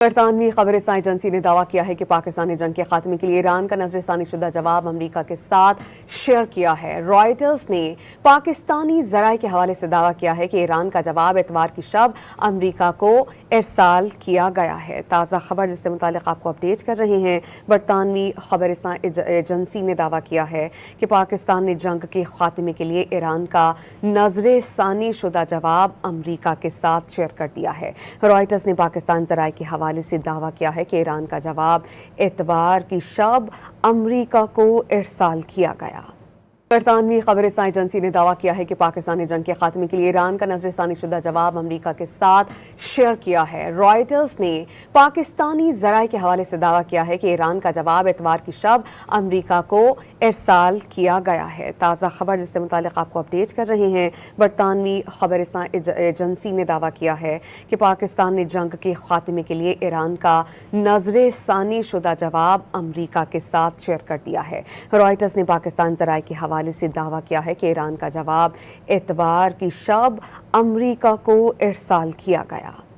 برطانوی خبر رساں ایجنسی نے دعویٰ کیا ہے کہ پاکستانی جنگ کے خاتمے کے لیے ایران کا نظر ثانی شدہ جواب امریکہ کے ساتھ شیئر کیا ہے۔ رائٹرز نے پاکستانی ذرائع کے حوالے سے دعویٰ کیا ہے کہ ایران کا جواب اتوار کی شب امریکہ کو ارسال کیا گیا ہے۔ تازہ خبر جس سے متعلق آپ کو اپڈیٹ کر رہے ہیں، برطانوی خبر رساں ایجنسی نے دعویٰ کیا ہے کہ پاکستان نے جنگ کے خاتمے کے لیے ایران کا نظر ثانی شدہ جواب امریکہ کے ساتھ شیئر کر دیا ہے۔ رائٹرز نے پاکستان ذرائع کے حوالے سے دعویٰ کیا ہے کہ ایران کا جواب اتوار کی شب امریکہ کو ارسال کیا گیا۔ برطانوی خبر رساں ایجنسی نے دعویٰ کیا ہے کہ پاکستانی جنگ کے خاتمے کے لیے ایران کا نظر ثانی شدہ جواب امریکہ کے ساتھ شیئر کیا ہے۔ رائٹرز نے پاکستانی ذرائع کے حوالے سے دعویٰ کیا ہے کہ ایران کا جواب اتوار کی شب امریکہ کو ارسال کیا گیا ہے۔ تازہ خبر جس سے متعلق آپ کو اپڈیٹ کر رہے ہیں، برطانوی خبر رساں ایجنسی نے دعویٰ کیا ہے کہ پاکستان نے جنگ کے خاتمے کے لیے ایران کا نظر ثانی شدہ جواب امریکہ کے ساتھ شیئر کر دیا ہے۔ رائٹرز نے پاکستان ذرائع کے حوالے سے دعویٰ کیا ہے کہ ایران کا جواب اتوار کی شب امریکہ کو ارسال کیا گیا۔